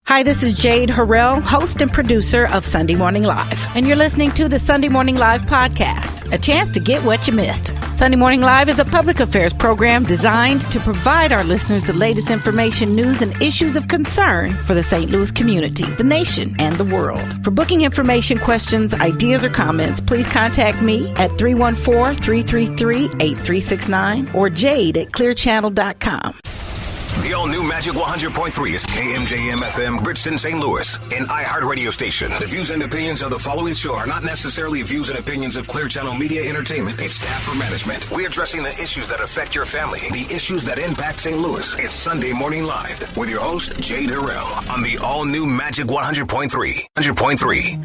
Hi, this is Jade Harrell, host and producer of Sunday Morning Live. And you're listening to the Sunday Morning Live podcast, a chance to get what you missed. Sunday Morning Live is a public affairs program designed to provide our listeners the latest information, news, and issues of concern for the St. Louis community, the nation, and the world. For booking information, questions, ideas, or comments, please contact me at 314-333-8369 or jade@clearchannel.com. The all-new Magic 100.3 is KMJM FM, Bridgeton, St. Louis, an iHeart radio station. The views and opinions of the following show are not necessarily views and opinions of Clear Channel Media Entertainment, its staff or management. We're addressing the issues that affect your family, the issues that impact St. Louis. It's Sunday Morning Live with your host, Jade Harrell, on the all-new Magic 100.3. 100.3.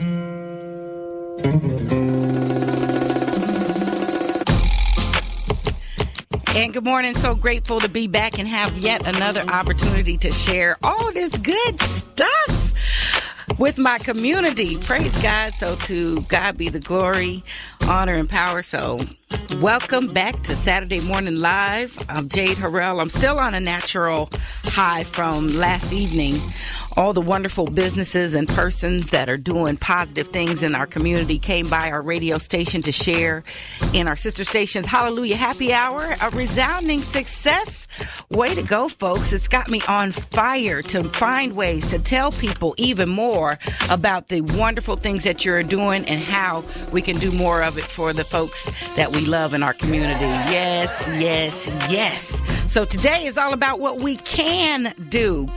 And good morning. So grateful to be back and have yet another opportunity to share all this good stuff with my community. Praise God. So to God be the glory, honor, and power. So welcome back to Saturday Morning Live. I'm Jade Harrell. I'm still on a natural high from last evening. All the wonderful businesses and persons that are doing positive things in our community came by our radio station to share in our sister station's Hallelujah Happy Hour. A resounding success. Way to go, folks. It's got me on fire to find ways to tell people even more about the wonderful things that you're doing and how we can do more of it for the folks that we love in our community. Yes, yes, yes. So today is all about what we can do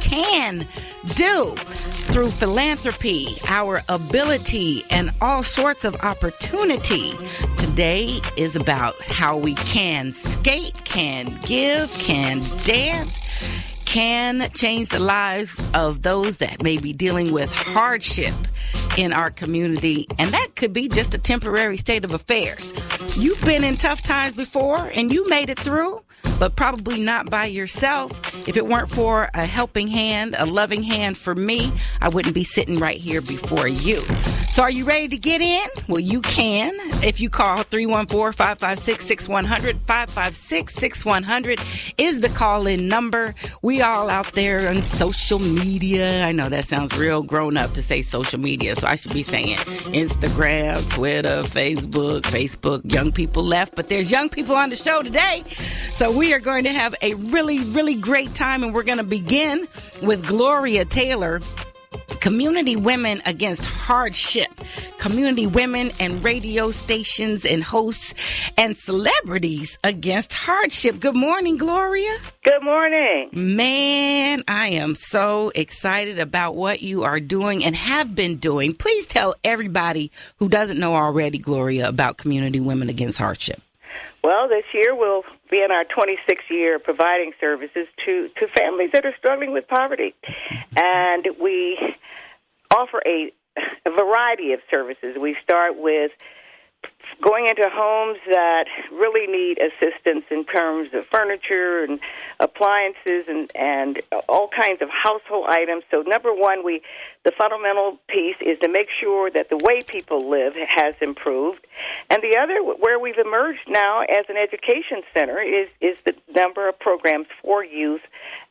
through philanthropy, our ability, and all sorts of opportunity. Today is about how we can skate, can give, can dance, can change the lives of those that may be dealing with hardship in our community. And that could be just a temporary state of affairs. You've been in tough times before and you made it through, but probably not by yourself. If it weren't for a helping hand, a loving hand for me, I wouldn't be sitting right here before you. So are you ready to get in? Well, you can. If you call 314-556-6100, 556-6100 is the call-in number. We all out there on social media. I know that sounds real grown up to say social media, so I should be saying Instagram, Twitter, Facebook, young people left, but there's young people on the show today. So we are going to have a really, really great time, and we're going to begin with Gloria Taylor, Community Women Against Hardship. Community women and radio stations and hosts and celebrities against hardship. Good morning, Gloria. Good morning. Man, I am so excited about what you are doing and have been doing. Please tell everybody who doesn't know already, Gloria, about Community Women Against Hardship. Well, this year we'll be in our 26th year providing services to families that are struggling with poverty. And we offer a variety of services. We start with going into homes that really need assistance in terms of furniture and appliances and all kinds of household items. So number one, the fundamental piece is to make sure that the way people live has improved. And the other, where we've emerged now as an education center, is the number of programs for youth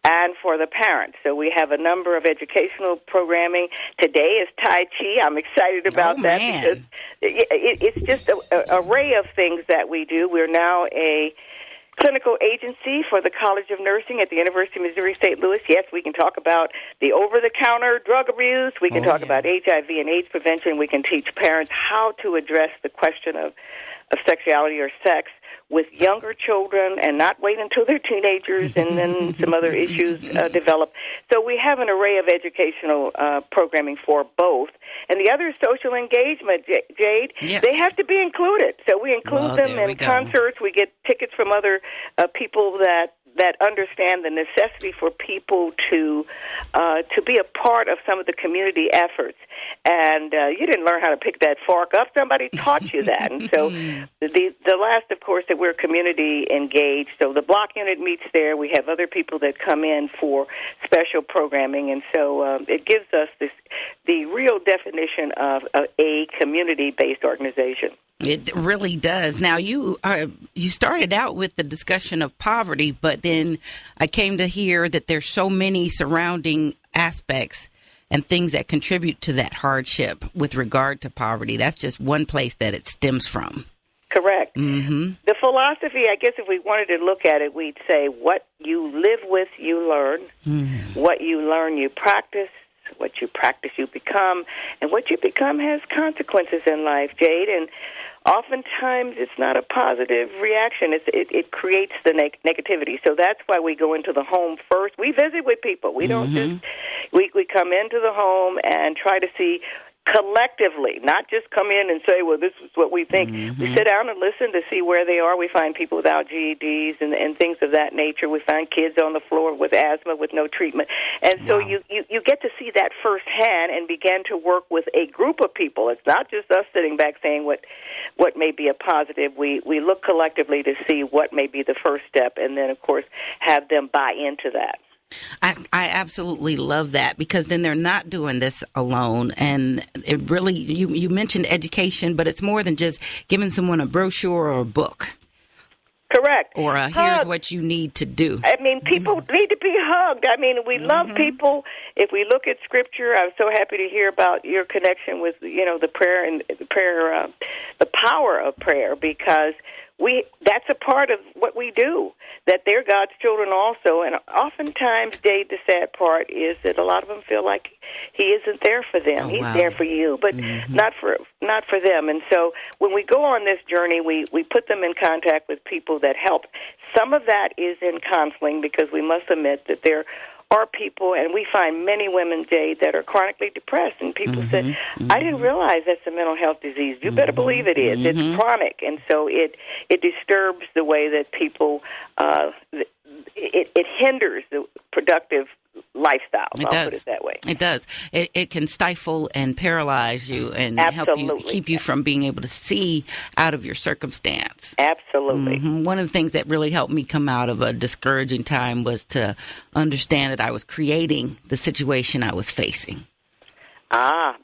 and for the parents. So we have a number of educational programming. Today is Tai Chi. I'm excited about that because it's just an array of things that we do. We're now a clinical agency for the College of Nursing at the University of Missouri St. Louis. Yes, we can talk about the over-the-counter drug abuse. We can talk about HIV and AIDS prevention. We can teach parents how to address the question of sexuality or sex with younger children and not wait until they're teenagers and then some other issues develop. So we have an array of educational programming for both. And the other is social engagement, Jade. Yes. They have to be included. So we include them in concerts. We get tickets from other people that understand the necessity for people to be a part of some of the community efforts. And you didn't learn how to pick that fork up. Somebody taught you that. And so the last, of course, that we're community engaged. So the block unit meets there. We have other people that come in for special programming. And so it gives us the real definition of a community-based organization. It really does. Now, you started out with the discussion of poverty, but then I came to hear that there's so many surrounding aspects and things that contribute to that hardship with regard to poverty. That's just one place that it stems from. Correct. Mm-hmm. The philosophy, I guess if we wanted to look at it, we'd say what you live with, you learn. Mm. What you learn, you practice. What you practice, you become. And what you become has consequences in life, Jade. And oftentimes it's not a positive reaction. It creates the negativity. So that's why we go into the home first. We visit with people. We don't just, we come into the home and try to see collectively, not just come in and say, well, this is what we think. Mm-hmm. We sit down and listen to see where they are. We find people without GEDs and things of that nature. We find kids on the floor with asthma with no treatment. And so you get to see that firsthand and begin to work with a group of people. It's not just us sitting back saying what may be a positive. We look collectively to see what may be the first step and then, of course, have them buy into that. I absolutely love that, because then they're not doing this alone. And it really, you mentioned education, but it's more than just giving someone a brochure or a book. Correct. Or here's what you need to do. I mean, people need to be hugged. I mean, we love people. If we look at Scripture, I was so happy to hear about your connection with, the prayer and the power of prayer, because that's a part of what we do, that they're God's children also. And oftentimes, Dave, the sad part is that a lot of them feel like he isn't there for them. Oh, He's wow. there for you, but not for them. And so when we go on this journey, we put them in contact with people that help. Some of that is in counseling, because we must admit that there are people, and we find many women, Jade, that are chronically depressed. And people say, I didn't realize that's a mental health disease. You better believe it is. It's chronic. And so it disturbs the way that people, it hinders the productive lifestyle. I'll put it that way. It does. It can stifle and paralyze you and Absolutely. help you keep you from being able to see out of your circumstance. Absolutely. One of the things that really helped me come out of a discouraging time was to understand that I was creating the situation I was facing.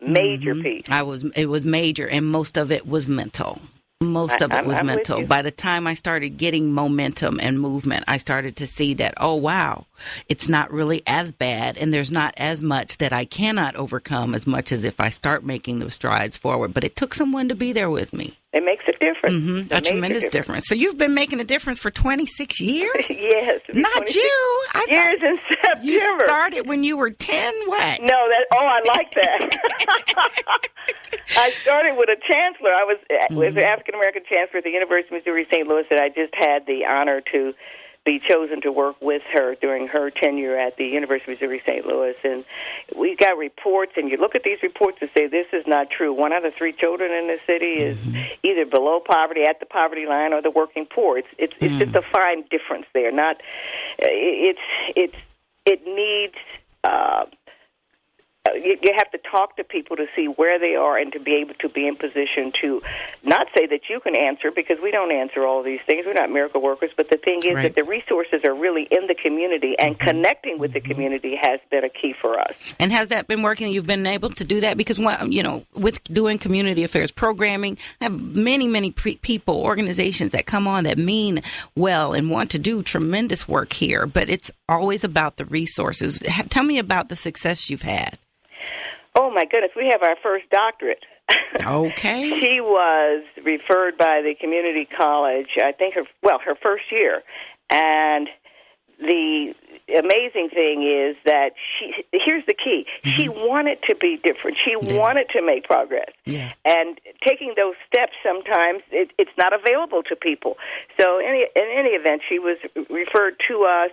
Major piece. It was major, and most of it was mental. Most of it was mental. By the time I started getting momentum and movement, I started to see that, oh, wow, it's not really as bad, and there's not as much that I cannot overcome as much as if I start making those strides forward. But it took someone to be there with me. It makes a difference. A tremendous difference. So you've been making a difference for 26 years? Yes. Not you. Years in September. You started when you were 10, what? No, I like that. I started with a chancellor. I was an African-American chancellor at the University of Missouri St. Louis, and I just had the honor to be chosen to work with her during her tenure at the University of Missouri St. Louis. And we got reports, and you look at these reports and say, this is not true. 1 out of 3 children in this city is either below poverty, at the poverty line, or the working poor. It's just a fine difference there. It needs... you have to talk to people to see where they are and to be able to be in position to not say that you can answer, because we don't answer all of these things. We're not miracle workers. But the thing is that the resources are really in the community, and connecting with the community has been a key for us. And has that been working? You've been able to do that? Because, with doing community affairs programming, I have many people, organizations that come on that mean well and want to do tremendous work here. But it's always about the resources. Tell me about the success you've had. Oh, my goodness. We have our first doctorate. Okay. She was referred by the community college, I think her first year. And the amazing thing is that here's the key. She wanted to be different. She wanted to make progress. Yeah. And taking those steps, sometimes it's not available to people. So in any event, she was referred to us,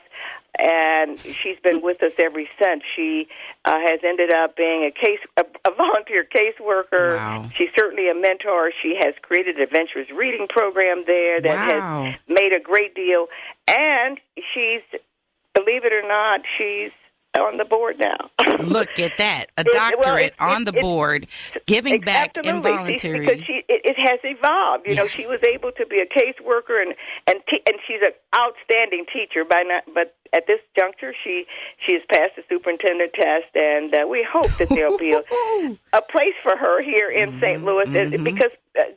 and she's been with us ever since. She has ended up being a volunteer caseworker. Wow. She's certainly a mentor. She has created an adventurous reading program there that has made a great deal. And she's, believe it or not, she's on the board now. Look at that. A doctorate on the board, giving back and volunteering. Because it has evolved. She was able to be a caseworker, and she's an outstanding teacher. But at this juncture, she has passed the superintendent test, and we hope that there'll be a place for her here in St. Louis, because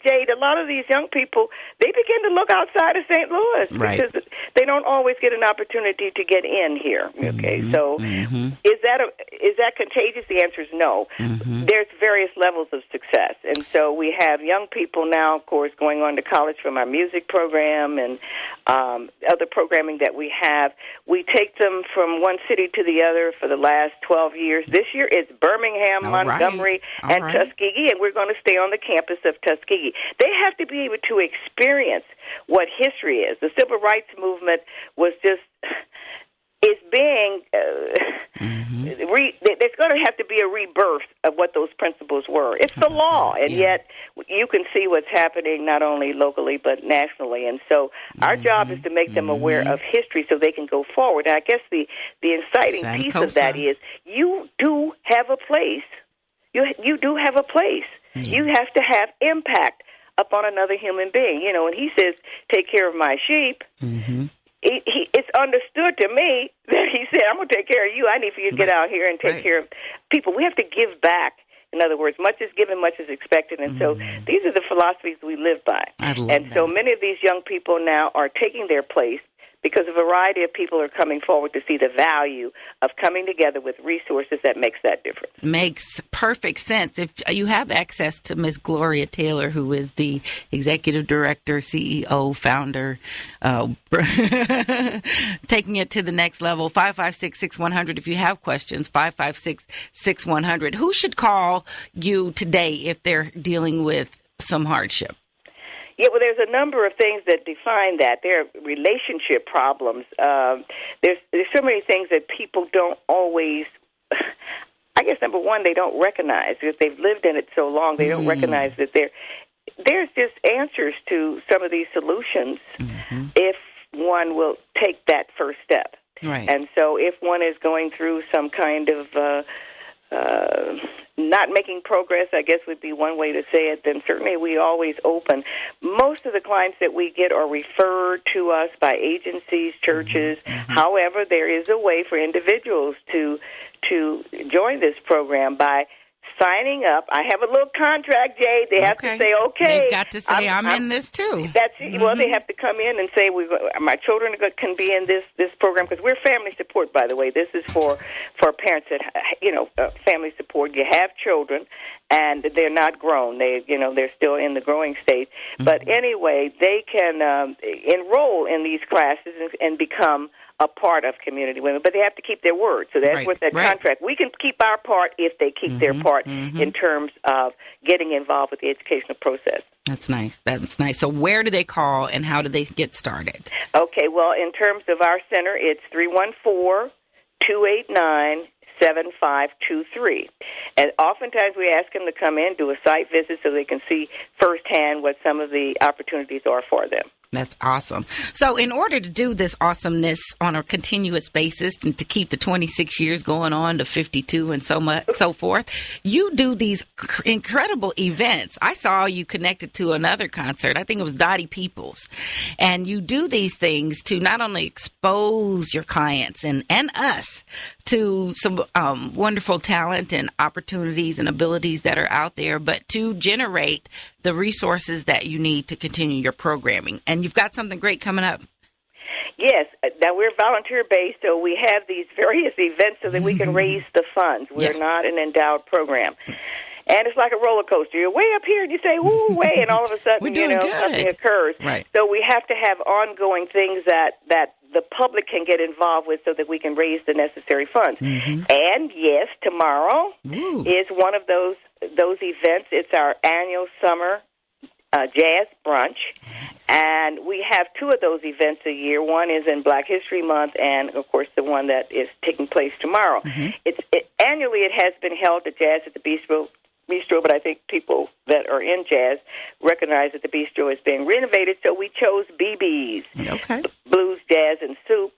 Jade, a lot of these young people, they begin to look outside of St. Louis because they don't always get an opportunity to get in here. Okay, so is that contagious? The answer is no. There's various levels of success, and so we have young people now, of course, going on to college from our music program and other programming that we have. We take them from one city to the other for the last 12 years. This year it's Birmingham, Montgomery, and Tuskegee, and we're going to stay on the campus of Tuskegee. They have to be able to experience what history is. The civil rights movement was just... is being, there's going to have to be a rebirth of what those principles were. It's the law, and yet you can see what's happening not only locally but nationally. And so our job is to make them aware of history so they can go forward. And I guess the inciting piece of that is you do have a place. You do have a place. You have to have impact upon another human being. You know, when he says, take care of my sheep, it's understood to me that he said, I'm going to take care of you. I need for you to get out here and take care of people. We have to give back. In other words, much is given, much is expected. And so these are the philosophies we live by. So many of these young people now are taking their place because a variety of people are coming forward to see the value of coming together with resources that makes that difference. Makes perfect sense. If you have access to Miss Gloria Taylor, who is the executive director, CEO, founder, taking it to the next level, 556-6100. If you have questions, 556-6100. Who should call you today if they're dealing with some hardship? Yeah, well, there's a number of things that define that. There are relationship problems. There's so many things that people don't always, I guess, number one, they don't recognize. Because they've lived in it so long, they don't recognize that there's just answers to some of these solutions if one will take that first step. Right. And so if one is going through some kind of not making progress, I guess would be one way to say it, then certainly we always open. Most of the clients that we get are referred to us by agencies, churches. However, there is a way for individuals to join this program by signing up. I have a little contract, Jay. They have to say, okay. They've got to say, I'm in this too. That's well, they have to come in and say, my children can be in this program, because we're family support, by the way. This is for parents that, family support. You have children, and they're not grown. They're still in the growing stage. But anyway, they can enroll in these classes and become a part of Community Women, but they have to keep their word. So that's what that contract. We can keep our part if they keep their part in terms of getting involved with the educational process. That's nice. That's nice. So where do they call and how do they get started? Okay, well, in terms of our center, it's 314-289-7523. And oftentimes we ask them to come in, do a site visit so they can see firsthand what some of the opportunities are for them. That's awesome. So in order to do this awesomeness on a continuous basis and to keep the 26 years going on to 52 and so forth, you do these incredible events. I saw you connected to another concert. I think it was Dottie Peoples. And you do these things to not only expose your clients and us to some wonderful talent and opportunities and abilities that are out there, but to generate the resources that you need to continue your programming. And you've got something great coming up. Yes. Now, we're volunteer-based, so we have these various events so that we can raise the funds. We're not an endowed program. And it's like a roller coaster. You're way up here, and you say, woo, way, and all of a sudden, something occurs. Right. So we have to have ongoing things that the public can get involved with so that we can raise the necessary funds. And, yes, tomorrow is one of those events. It's our annual summer jazz brunch. Nice. And we have two of those events a year. One is in Black History Month, and, of course, the one that is taking place tomorrow. Annually, it has been held at Jazz at the Bistro, but I think people that are in jazz recognize that the bistro is being renovated, so we chose BB's, Blues, Jazz, and Soup,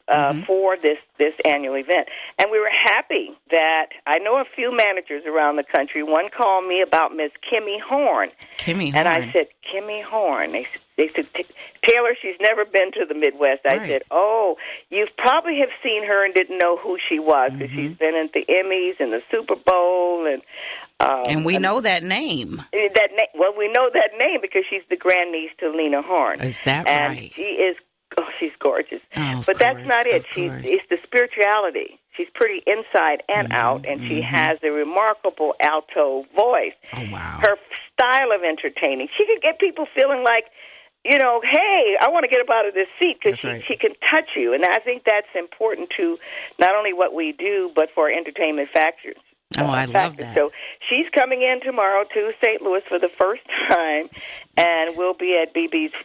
for this annual event. And we were happy that I know a few managers around the country. One called me about Miss Kimmy Horn. And I said, Kimmy Horn. They said, Taylor, she's never been to the Midwest. I said, oh, you probably have seen her and didn't know who she was, because she's been at the Emmys and the Super Bowl. And we know that name. Well, we know that name because she's the grandniece to Lena Horne. Is that and right? She is. Oh, she's gorgeous. Oh, but that's not it. Course. It's the spirituality. She's pretty inside and out, and she has a remarkable alto voice. Oh, wow. Her style of entertaining. She can get people feeling like, you know, hey, I want to get up out of this seat because she can touch you. And I think that's important to not only what we do, but for entertainment factors. Oh, I love that. So she's coming in tomorrow to St. Louis for the first time, and we'll be at BB's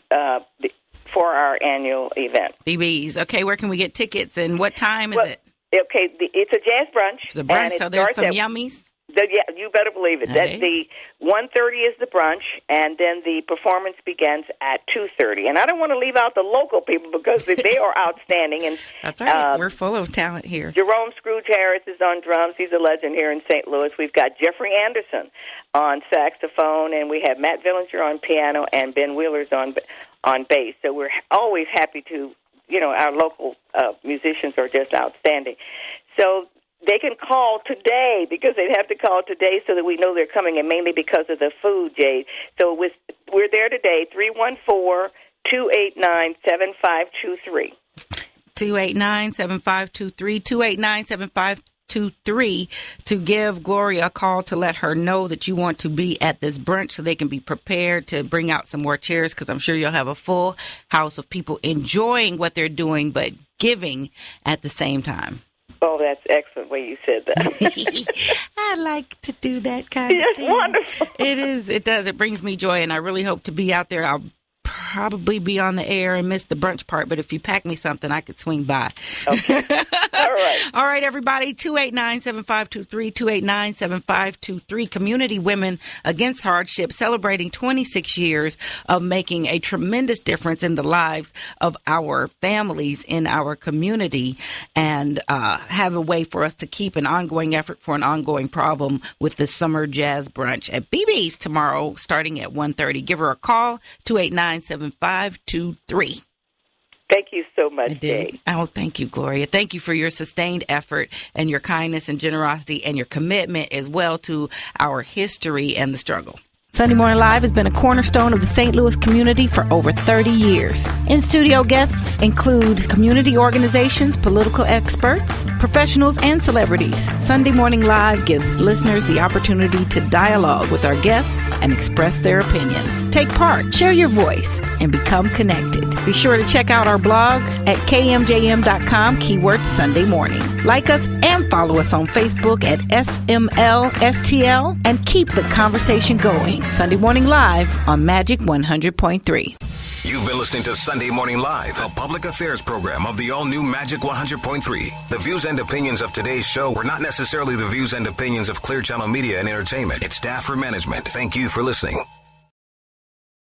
for our annual event. BB's. Okay, where can we get tickets, and what time is it? Okay, it's a jazz brunch. It's a brunch, so there's some yummies? Yeah, you better believe it. Hey. The 1:30 is the brunch, and then the performance begins at 2:30. And I don't want to leave out the local people because they are outstanding. And that's right. We're full of talent here. Jerome Scrooge Harris is on drums. He's a legend here in St. Louis. We've got Jeffrey Anderson on saxophone, and we have Matt Villinger on piano, and Ben Wheeler's on bass. So we're always happy to, you know, our local musicians are just outstanding. So they can call today because they'd have to call today so that we know they're coming, and mainly because of the food, Jade. So we're there today, 314-289-7523. 289-7523, 289-7523 to give Gloria a call to let her know that you want to be at this brunch so they can be prepared to bring out some more chairs, because I'm sure you'll have a full house of people enjoying what they're doing but giving at the same time. Oh, that's excellent way you said that. I like to do that kind of thing. It's wonderful. It is. It does. It brings me joy, and I really hope to be out there. I'll probably be on the air and miss the brunch part, but if you pack me something, I could swing by. Okay. All right. All right, everybody, 289-7523, 289-7523. Community Women Against Hardships, celebrating 26 years of making a tremendous difference in the lives of our families in our community, and have a way for us to keep an ongoing effort for an ongoing problem with the summer jazz brunch at BB's tomorrow, starting at 1:30. Give her a call, 289-7523. Thank you so much, Dave. Oh, thank you, Gloria. Thank you for your sustained effort and your kindness and generosity and your commitment as well to our history and the struggle. Sunday Morning Live has been a cornerstone of the St. Louis community for over 30 years. In-studio guests include community organizations, political experts, professionals, and celebrities. Sunday Morning Live gives listeners the opportunity to dialogue with our guests and express their opinions. Take part, share your voice, and become connected. Be sure to check out our blog at kmjm.com, keyword Sunday Morning. Like us and follow us on Facebook at SMLSTL, and keep the conversation going. Sunday Morning Live on Magic 100.3. You've been listening to Sunday Morning Live, a public affairs program of the all-new Magic 100.3. The views and opinions of today's show were not necessarily the views and opinions of Clear Channel Media and Entertainment, its staff or management. Thank you for listening.